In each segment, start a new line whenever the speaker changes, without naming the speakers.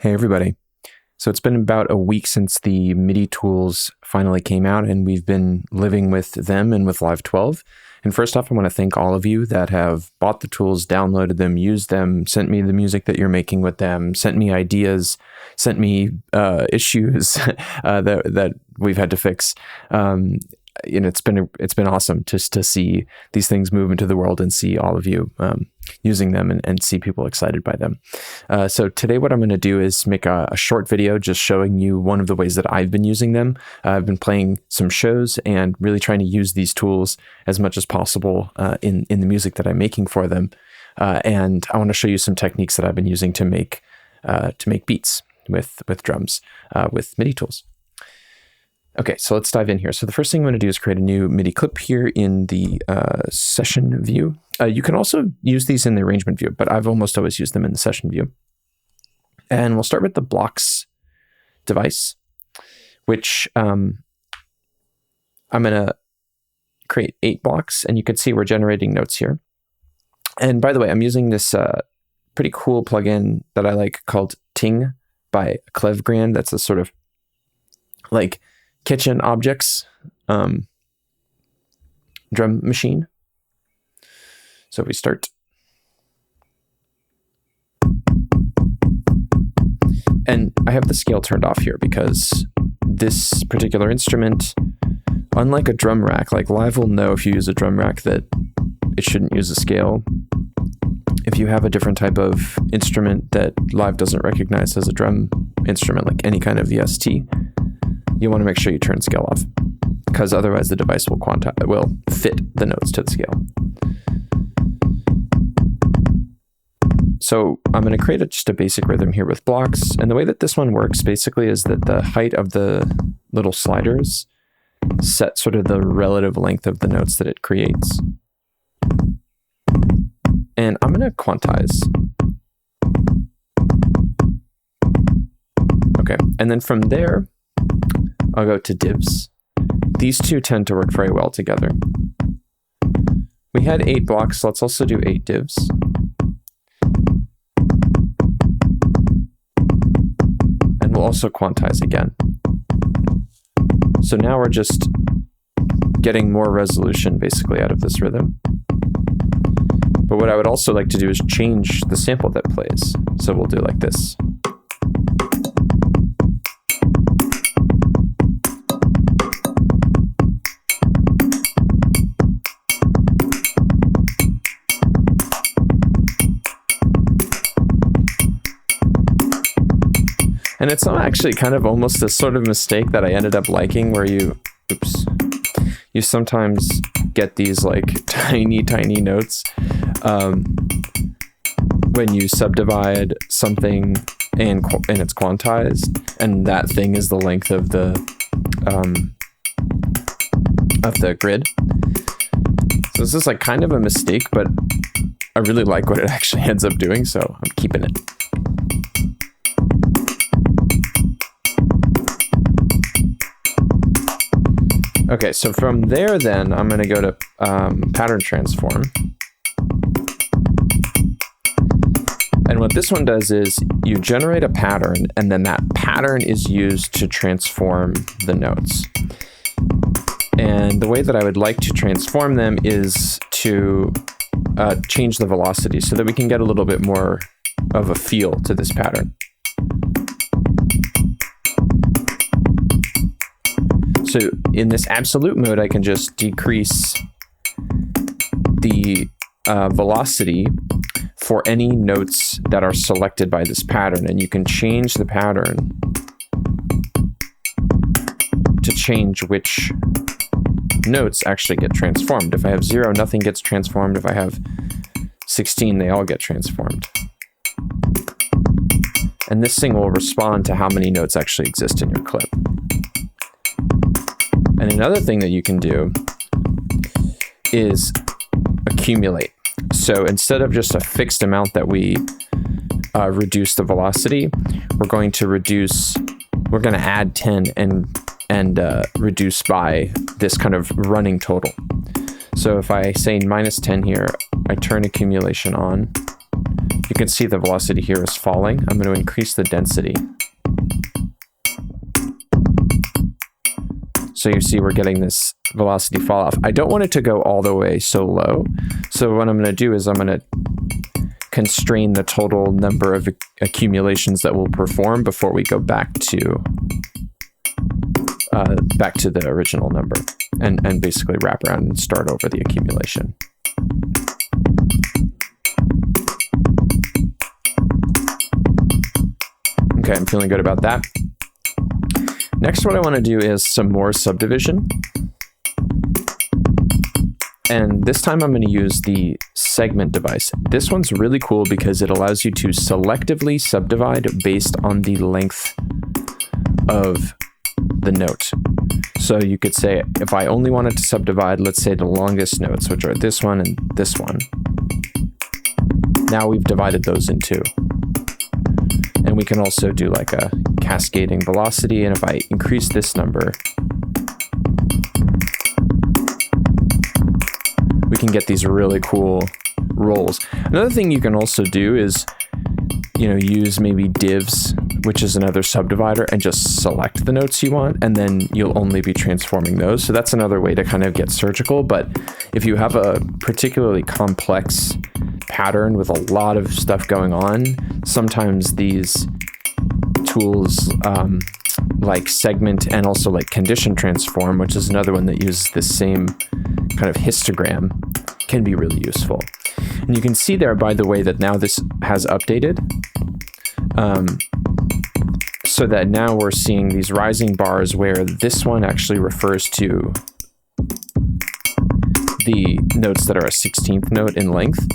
Hey everybody. So it's been about a week since the MIDI Tools finally came out, and we've been living with them and with Live 12. And first off, I want to thank all of you that have bought the tools, downloaded them, used them, sent me the music that you're making with them, sent me ideas, sent me issues that we've had to fix. It's been awesome just to see these things move into the world and see all of you using them and see people excited by them. So today what I'm going to do is make a short video just showing you one of the ways that I've been using them. I've been playing some shows and really trying to use these tools as much as possible in the music that I'm making for them. And I want to show you some techniques that I've been using to make beats with drums with MIDI tools. Okay, so let's dive in here. So the first thing I'm going to do is create a new MIDI clip here in the session view. You can also use these in the arrangement view, but I've almost always used them in the session view. And we'll start with the blocks device, which I'm going to create 8 blocks, and you can see we're generating notes here. And by the way, I'm using this pretty cool plugin that I like called Ting by Clevgrand. That's a sort of like kitchen objects drum machine. So we start. And I have the scale turned off here because this particular instrument, unlike a drum rack, like Live will know if you use a drum rack that it shouldn't use a scale. If you have a different type of instrument that Live doesn't recognize as a drum instrument, like any kind of VST, you want to make sure you turn scale off, because otherwise the device will fit the notes to the scale. So I'm going to create just a basic rhythm here with blocks. And the way that this one works basically is that the height of the little sliders set sort of the relative length of the notes that it creates. And I'm going to quantize. Okay, and then from there, I'll go to divs. These two tend to work very well together. We had 8 blocks, so let's also do 8 divs. And we'll also quantize again. So now we're just getting more resolution basically out of this rhythm. But what I would also like to do is change the sample that plays. So we'll do like this. And it's actually kind of almost a sort of mistake that I ended up liking, where you sometimes get these like tiny notes when you subdivide something and it's quantized, and that thing is the length of the grid. So this is like kind of a mistake, but I really like what it actually ends up doing, so I'm keeping it. Okay, so from there then, I'm going to go to pattern transform. And what this one does is you generate a pattern, and then that pattern is used to transform the notes. And the way that I would like to transform them is to change the velocity so that we can get a little bit more of a feel to this pattern. So in this absolute mode, I can just decrease the velocity for any notes that are selected by this pattern. And you can change the pattern to change which notes actually get transformed. If I have 0, nothing gets transformed. If I have 16, they all get transformed. And this thing will respond to how many notes actually exist in your clip. And another thing that you can do is accumulate. So instead of just a fixed amount that we reduce the velocity, we're going to add 10 and reduce by this kind of running total. So if I say -10 here, I turn accumulation on, You can see the velocity here is falling. I'm going to increase the density. So you see we're getting this velocity fall off. I don't want it to go all the way so low. So what I'm going to do is I'm going to constrain the total number of accumulations that we'll perform before we go back to the original number and basically wrap around and start over the accumulation. Okay, I'm feeling good about that. Next, what I want to do is some more subdivision. And this time I'm going to use the segment device. This one's really cool because it allows you to selectively subdivide based on the length of the note. So you could say, if I only wanted to subdivide, let's say the longest notes, which are this one and this one. Now we've divided those in two. And we can also do like a cascading velocity. And if I increase this number, we can get these really cool rolls. Another thing you can also do is, use maybe divs, which is another subdivider, and just select the notes you want, and then you'll only be transforming those. So that's another way to kind of get surgical. But if you have a particularly complex pattern with a lot of stuff going on, sometimes these tools like segment and also like condition transform, which is another one that uses the same kind of histogram, can be really useful. And you can see there, by the way, that now this has updated. So that now we're seeing these rising bars where this one actually refers to the notes that are a 16th note in length.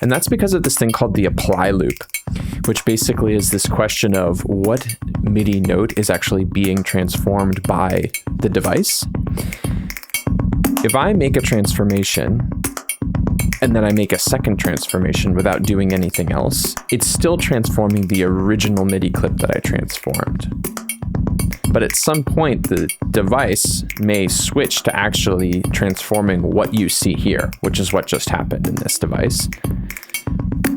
And that's because of this thing called the apply loop, which basically is this question of what MIDI note is actually being transformed by the device. If I make a transformation and then I make a second transformation without doing anything else, it's still transforming the original MIDI clip that I transformed. But at some point, the device may switch to actually transforming what you see here, which is what just happened in this device.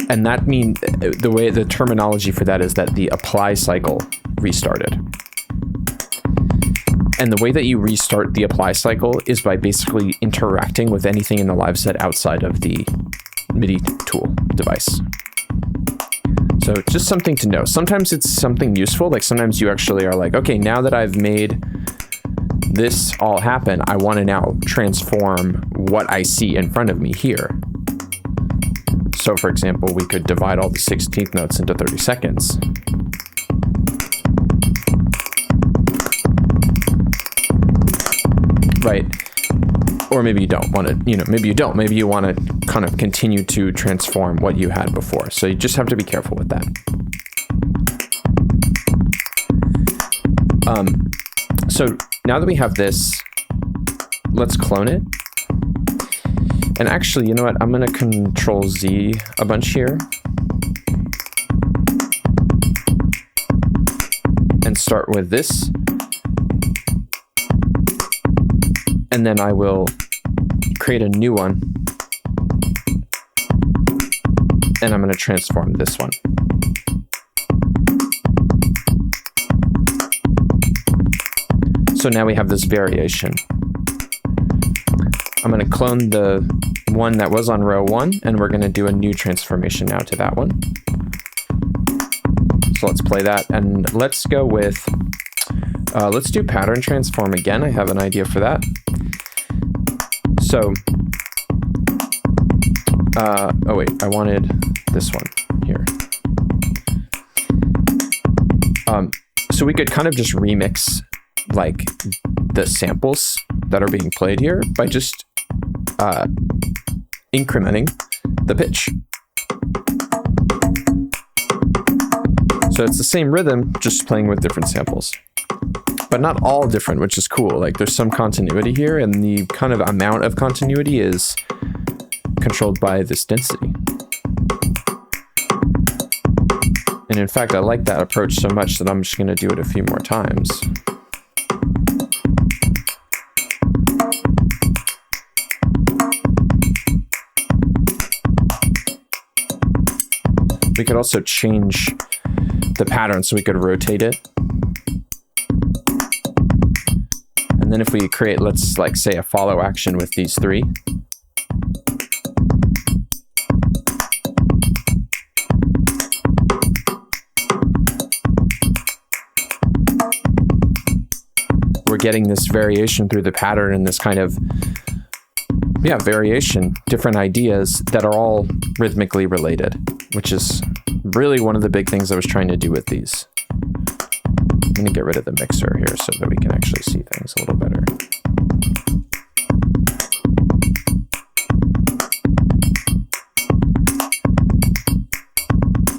And that means the terminology for that is that the apply cycle restarted. And the way that you restart the apply cycle is by basically interacting with anything in the live set outside of the MIDI tool device. So just something to know. Sometimes it's something useful. Like sometimes you actually are like, okay, now that I've made this all happen, I want to now transform what I see in front of me here. So for example, we could divide all the 16th notes into 30 seconds. Right. Or maybe you don't want to, maybe you don't. Maybe you want to kind of continue to transform what you had before. So you just have to be careful with that. So now that we have this, let's clone it. And actually, you know what? I'm going to Control Z a bunch here. And start with this. And then I will create a new one. And I'm going to transform this one. So now we have this variation. I'm going to clone the one that was on row 1, and we're going to do a new transformation now to that one. So let's play that, and let's go with, let's do pattern transform again. I have an idea for that. So, oh wait, I wanted this one here. So we could kind of just remix like the samples that are being played here by just incrementing the pitch. So it's the same rhythm, just playing with different samples. But not all different, which is cool. Like there's some continuity here, and the kind of amount of continuity is controlled by this density. And in fact, I like that approach so much that I'm just going to do it a few more times. We could also change the pattern, so we could rotate it. And then if we create, let's like say a follow action with these three. We're getting this variation through the pattern and this kind of, yeah, variation, different ideas that are all rhythmically related, which is really one of the big things I was trying to do with these. I'm going to get rid of the mixer here so that we can actually see things a little better.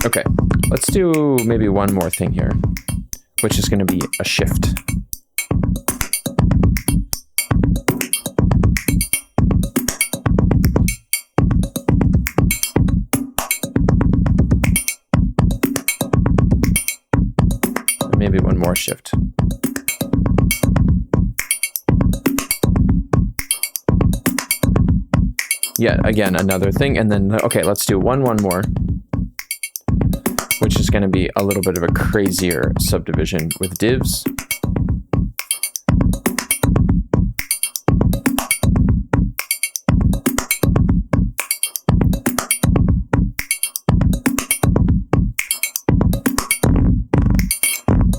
Okay, let's do maybe one more thing here, which is going to be a shift. Maybe one more shift. Yeah, again, another thing. And then, okay, let's do one more, which is going to be a little bit of a crazier subdivision with divs.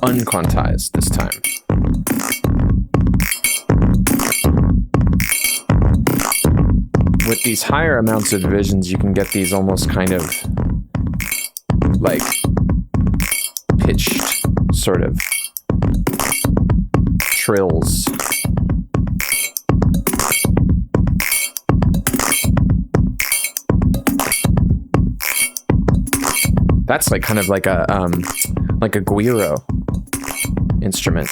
Unquantized this time. With these higher amounts of divisions, you can get these almost kind of like pitched sort of trills. That's like kind of like a guiro instrument.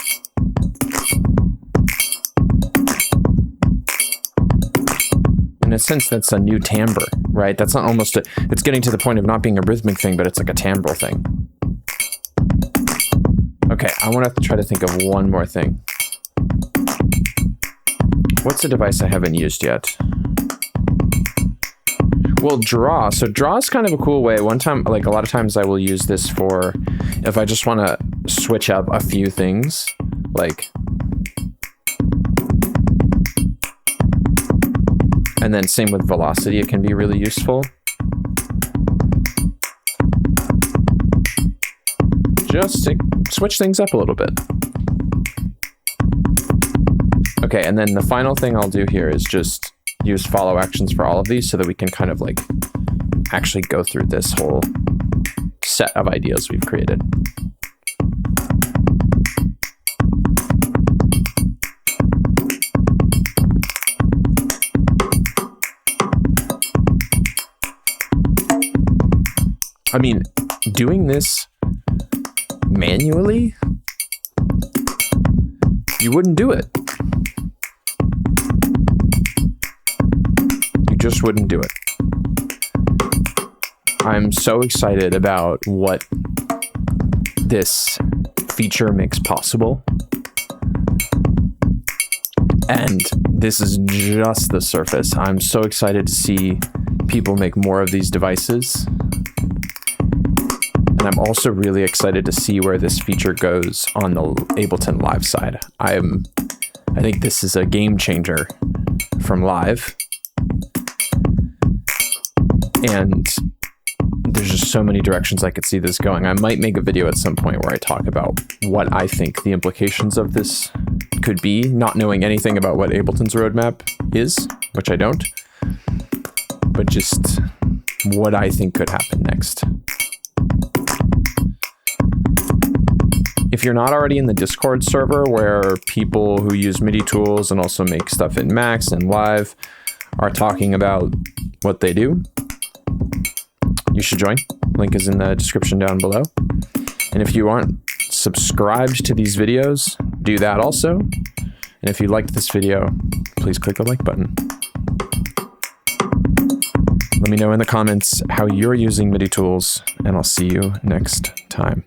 In a sense, that's a new timbre, right? That's not almost it's getting to the point of not being a rhythmic thing, but it's like a timbral thing. Okay, I want to try to think of one more thing. What's a device I haven't used yet? Well, draw. So draw is kind of a cool way. One time, like a lot of times I will use this for if I just want to switch up a few things, like, and then same with velocity, it can be really useful. Just to switch things up a little bit. Okay, and then the final thing I'll do here is just use follow actions for all of these so that we can kind of like actually go through this whole set of ideas we've created. I mean, doing this manually, you wouldn't do it. You just wouldn't do it. I'm so excited about what this feature makes possible. And this is just the surface. I'm so excited to see people make more of these devices. And I'm also really excited to see where this feature goes on the Ableton Live side. I think this is a game changer from Live. And there's just so many directions I could see this going. I might make a video at some point where I talk about what I think the implications of this could be, not knowing anything about what Ableton's roadmap is, which I don't, but just what I think could happen next. If you're not already in the Discord server where people who use MIDI tools and also make stuff in Max and Live are talking about what they do, you should join. Link is in the description down below. And if you aren't subscribed to these videos, do that also. And if you liked this video, please click the like button. Let me know in the comments how you're using MIDI tools, and I'll see you next time.